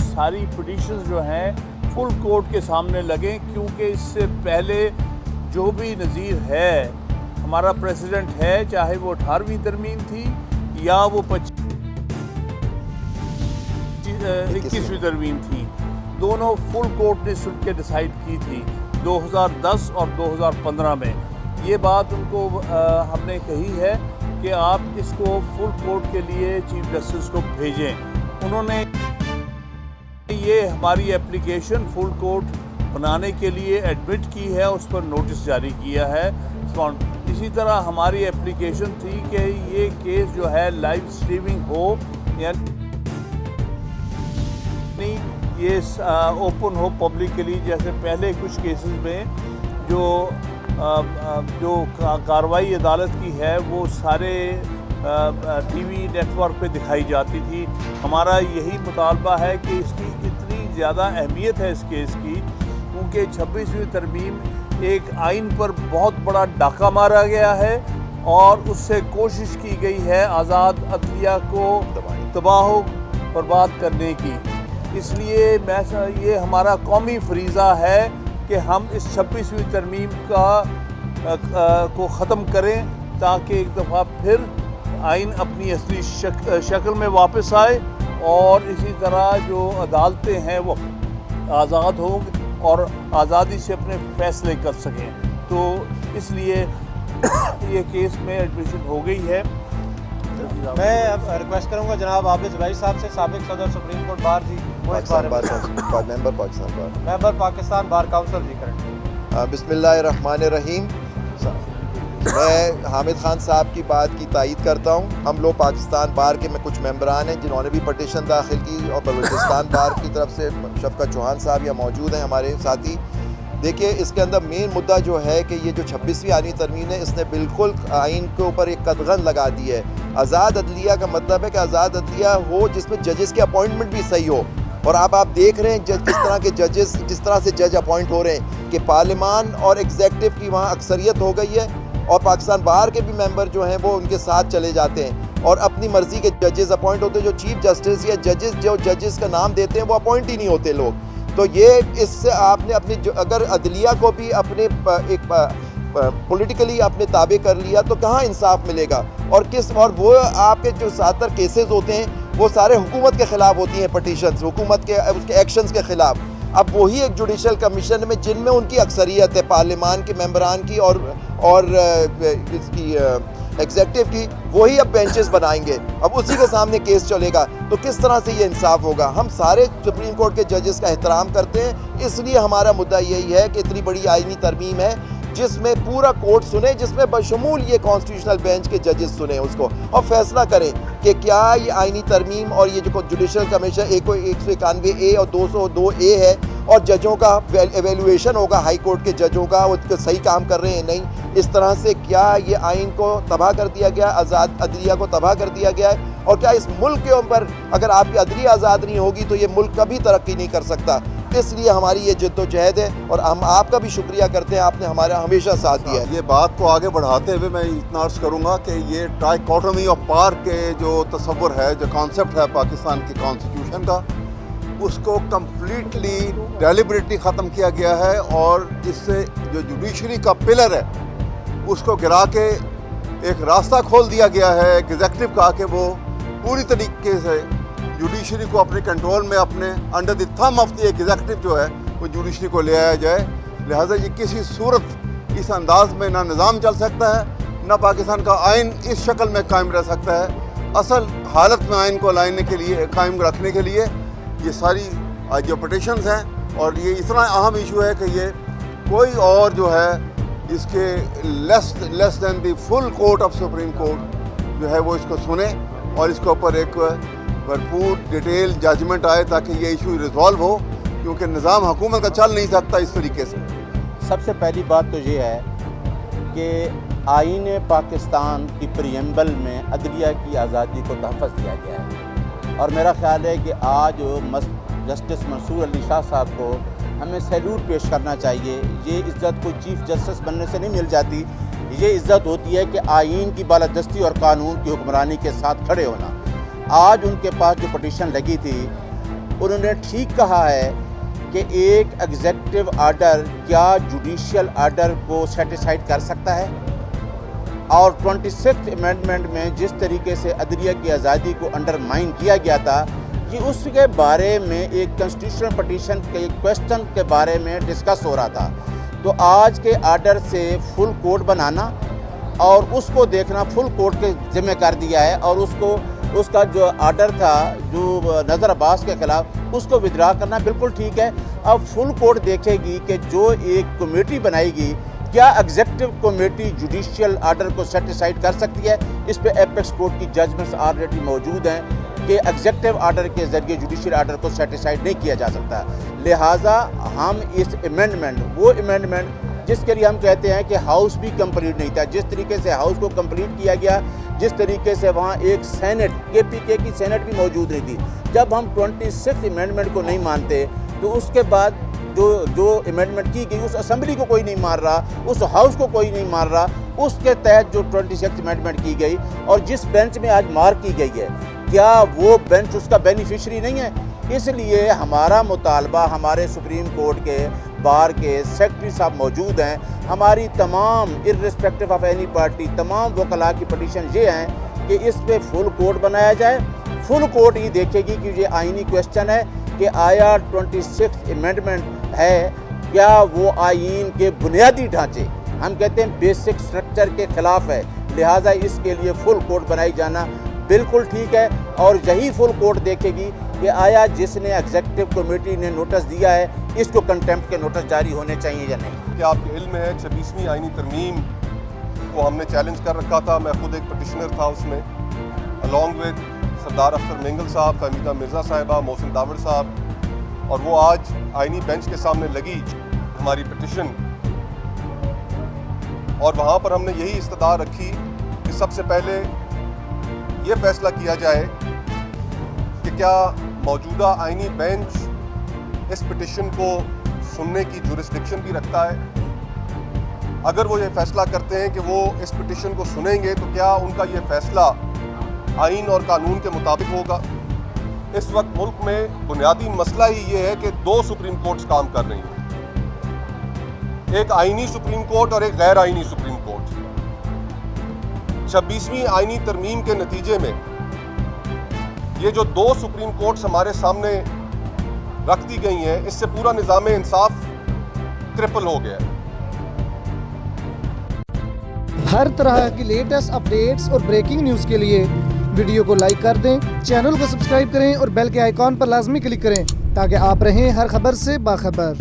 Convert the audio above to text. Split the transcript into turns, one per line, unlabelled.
सारी पिटीशंस जो हैं फुल कोर्ट के सामने लगें, क्योंकि इससे पहले जो भी नज़ीर है हमारा प्रेसिडेंट है, चाहे वो 18वीं तरमीम थी या वो 21वीं तरमीम थी, दोनों फुल कोर्ट ने सुन के डिसाइड की थी 2010 और 2015 में। ये बात उनको हमने कही है कि आप इसको फुल कोर्ट के लिए चीफ जस्टिस को भेजें। उन्होंने ये हमारी एप्लीकेशन फुल कोर्ट बनाने के लिए एडमिट की है, उस पर नोटिस जारी किया है। इसी तरह हमारी एप्लीकेशन थी कि ये केस जो है लाइव स्ट्रीमिंग हो, यानी ये ओपन हो पब्लिक के लिए, जैसे पहले कुछ केसेस में जो कार्रवाई अदालत की है वो सारे टीवी नेटवर्क पे दिखाई जाती थी। हमारा यही मुतालबा है कि इसकी इतनी ज़्यादा अहमियत है इस केस की, क्योंकि 26वीं तरमीम एक आइन पर बहुत बड़ा डाका मारा गया है और उससे कोशिश की गई है आज़ाद अदलिया को तबाह बर्बाद करने की। इसलिए ये हमारा कौमी फरीज़ा है कि हम इस 26वीं तरमीम को ख़त्म करें, ताकि एक दफ़ा फिर आइन अपनी असली शक्ल में वापस आए और इसी तरह जो अदालतें हैं वो आज़ाद हों और आज़ादी से अपने फ़ैसले कर सकें। तो इसलिए ये केस में एडमिशन हो गई है।
मैं अब रिक्वेस्ट करूंगा जनाब आबिद भाई साहब से, साबिक सदर सुप्रीम कोर्ट बार जी, मेंबर पाकिस्तान बार काउंसिल जी करें।
बिस्मिल्लाहिर्रहमानिर्रहीम। मैं हामिद खान साहब की बात की तायीद करता हूँ। हम लोग पाकिस्तान बार के में कुछ मेंबरान हैं जिन्होंने भी पटिशन दाखिल की, और बलूचिस्तान बार की तरफ से शफकत चौहान साहब यहाँ मौजूद हैं हमारे साथी। देखिए, इसके अंदर मेन मुद्दा जो है कि ये जो 26वीं आईनी तरमीम है, इसने बिल्कुल आइन के ऊपर एक कदगन लगा दी है। आज़ाद अदलिया का मतलब है कि आज़ाद अदलिया हो जिसमें जजेस की अपॉइंटमेंट भी सही हो। और आप देख रहे हैं किस तरह के जजेस, जिस तरह से जज अपॉइंट हो रहे हैं कि पार्लियामान और एग्जेक्टिव की वहाँ अक्सरियत हो गई है, और पाकिस्तान बार के भी मेंबर जो हैं वो उनके साथ चले जाते हैं और अपनी मर्ज़ी के जजेस अपॉइंट होते हैं। जो चीफ जस्टिस या जजेस का नाम देते हैं वो अपॉइंट ही नहीं होते लोग। तो ये इससे आपने अपनी अगर अदलिया को भी अपने एक पॉलिटिकली आपने ताबे कर लिया तो कहाँ इंसाफ मिलेगा। और वो आपके जो ज़्यादातर केसेस होते हैं वो सारे हुकूमत के ख़िलाफ़ होती हैं, पटिशन्स हुकूमत के उसके एक्शंस के ख़िलाफ़। अब वही एक जुडिशल कमीशन में जिनमें उनकी अक्सरियत है पार्लियामान के मेंबरान की और इसकी एग्जेक्टिव की, वही अब बेंचेस बनाएंगे। अब उसी के सामने केस चलेगा तो किस तरह से ये इंसाफ होगा। हम सारे सुप्रीम कोर्ट के जजेस का एहतराम करते हैं, इसलिए हमारा मुद्दा यही है कि इतनी बड़ी आईनी तरमीम है जिसमें पूरा कोर्ट सुने, जिसमें बशमूल ये कॉन्स्टिट्यूशनल बेंच के जजेस सुने उसको और फैसला करें कि क्या ये आईनी तरमीम और ये जो जुडिशल कमीशन 191A और 202A है, और जजों का एवेल्यूएशन होगा हाई कोर्ट के जजों का, वो सही काम कर रहे हैं नहीं। इस तरह से क्या ये आइन को तबाह कर दिया गया, आज़ाद अदलिया को तबाह कर दिया गया है, और क्या इस मुल्क के ऊपर अगर आपकी अदलिया आज़ाद नहीं होगी तो ये मुल्क कभी तरक्की नहीं कर सकता। इसलिए हमारी ये जद्दोजहद है और हम आपका भी शुक्रिया करते हैं, आपने हमारा हमेशा साथ दिया है।
ये बात को आगे बढ़ाते हुए मैं इतना अर्ज़ करूँगा कि ये ट्राइकोटोमी ऑफ पावर के जो तस्वुर है, जो कॉन्सेप्ट है पाकिस्तान की कॉन्स्टिट्यूशन का, उसको कम्प्लीटली डेलिबरेटली ख़त्म किया गया है, और जिससे जो जुडिशरी का पिलर है उसको गिरा के एक रास्ता खोल दिया गया है एग्जेक्टिव का कि वो पूरी तरीके से जुडिशरी को अपने कंट्रोल में, अपने under the thumb of the adjective जो है वो जुडिशरी को ले आया जाए। लिहाजा ये किसी सूरत इस अंदाज में ना निज़ाम चल सकता है, ना पाकिस्तान का आइन इस शक्ल में कायम रह सकता है। असल हालत में आइन को लाने के लिए, कायम रखने के लिए ये सारी जो पटिशन्स हैं, और ये इतना अहम इशू है कि ये कोई और जो है इसके less than the full court of supreme court जो है वो इसको सुने और इसके ऊपर एक भरपूर डिटेल जजमेंट आए ताकि ये इशू रिजॉल्व हो, क्योंकि निज़ाम हुकूमत का चल नहीं सकता इस तरीके से।
सबसे पहली बात तो ये है कि आईन पाकिस्तान की प्रीएम्बल में अदलिया की आज़ादी को तहफ़्फ़ुज़ दिया गया है, और मेरा ख्याल है कि आज जस्टिस मंसूर अली शाह साहब को हमें सैल्यूट पेश करना चाहिए। ये इज़्ज़त कोई चीफ़ जस्टिस बनने से नहीं मिल जाती, ये इज़्ज़त होती है कि आईन की बालादस्ती और कानून की हुक्मरानी के साथ खड़े होना। आज उनके पास जो पटिशन लगी थी انہوں نے ٹھیک کہا ہے کہ ایک ایگزیکٹو آرڈر کیا جوڈیشل آرڈر کو سیٹسفائڈ کر سکتا ہے، اور 26 امینڈمنٹ میں جس طریقے سے عدلیہ کی آزادی کو انڈرمائن کیا گیا تھا، یہ اس کے بارے میں ایک کنسٹیٹیوشنل پٹیشن کے کویسچن کے بارے میں ڈسکس ہو رہا تھا۔ تو آج کے آرڈر سے فل کورٹ بنانا اور اس کو دیکھنا فل کورٹ کے ذمہ کر دیا ہے، اور اس کا جو آرڈر تھا جو نذر عباس کے خلاف، اس کو ودرا کرنا بالکل ٹھیک ہے۔ اب فل کورٹ دیکھے گی کہ جو ایک کمیٹی بنائے گی، کیا ایگزیکٹو کمیٹی جوڈیشل آرڈر کو سیٹسفائڈ کر سکتی ہے۔ اس پہ ایپیکس کورٹ کی ججمنٹس آلریڈی موجود ہیں کہ ایگزیکٹو آرڈر کے ذریعے جوڈیشل آرڈر کو سیٹسفائڈ نہیں کیا جا سکتا۔ لہٰذا ہم اس وہ امینڈمنٹ جس کے لیے ہم کہتے ہیں کہ ہاؤس بھی کمپلیٹ نہیں تھا، جس طریقے سے ہاؤس کو کمپلیٹ کیا گیا، جس طریقے سے وہاں ایک سینٹ KPK کی سینٹ بھی موجود نہیں تھی، جب ہم 26 امینڈمنٹ کو نہیں مانتے تو اس کے بعد جو امینڈمنٹ کی گئی اس اسمبلی کو کوئی نہیں مان رہا، اس ہاؤس کو کوئی نہیں مان رہا، اس کے تحت جو 26 امینڈمنٹ کی گئی اور جس بینچ میں آج مارک کی گئی ہے، کیا وہ بینچ اس کا بینیفیشری نہیں ہے؟ اس لیے ہمارا مطالبہ ہمارے سپریم کورٹ کے بار کے سیکرٹری صاحب موجود ہیں، ہماری تمام ارسپیکٹو آف اینی پارٹی تمام وکلاء کی پٹیشن یہ ہیں کہ اس پہ فل کورٹ بنایا جائے۔ فل کورٹ ہی دیکھے گی کہ یہ آئینی کویسچن ہے کہ آیا 26 امینڈمنٹ ہے کیا وہ آئین کے بنیادی ڈھانچے، ہم کہتے ہیں بیسک سٹرکچر کے خلاف ہے، لہٰذا اس کے لیے فل کورٹ بنائی جانا بالکل ٹھیک ہے۔ اور یہی فل کورٹ دیکھے گی کہ آیا جس نے ایگزیکٹو کمیٹی نے نوٹس دیا ہے اس کو کنٹیمپٹ کے نوٹس جاری ہونے چاہیے یا نہیں۔
کہ آپ کے علم ہے 26ویں آئینی ترمیم کو ہم نے چیلنج کر رکھا تھا، میں خود ایک پٹیشنر تھا اس میں، along with سردار اختر مینگل صاحب، فہمیدہ مرزا صاحبہ، محسن داور صاحب، اور وہ آج آئینی بینچ کے سامنے لگی ہماری پٹیشن، اور وہاں پر ہم نے یہی استدعا رکھی کہ سب سے پہلے یہ فیصلہ کیا جائے کہ کیا موجودہ آئینی بینچ اس پٹیشن کو سننے کی جورسڈکشن بھی رکھتا ہے۔ اگر وہ یہ فیصلہ کرتے ہیں کہ وہ اس پٹیشن کو سنیں گے تو کیا ان کا یہ فیصلہ آئین اور قانون کے مطابق ہوگا۔ اس وقت ملک میں بنیادی مسئلہ ہی یہ ہے کہ 2 سپریم کورٹس کام کر رہی ہیں، ایک آئینی سپریم کورٹ اور ایک غیر آئینی سپریم کورٹ۔ 26ویں آئینی ترمیم کے نتیجے میں یہ جو 2 سپریم کورٹس ہمارے سامنے رکھ دی گئی ہیں، اس سے پورا نظام انصاف کرپل ہو گیا ہے۔
ہر طرح کی لیٹسٹ اپڈیٹس اور بریکنگ نیوز کے لیے ویڈیو کو لائک کر دیں، چینل کو سبسکرائب کریں اور بیل کے آئیکن پر لازمی کلک کریں تاکہ آپ رہیں ہر خبر سے باخبر۔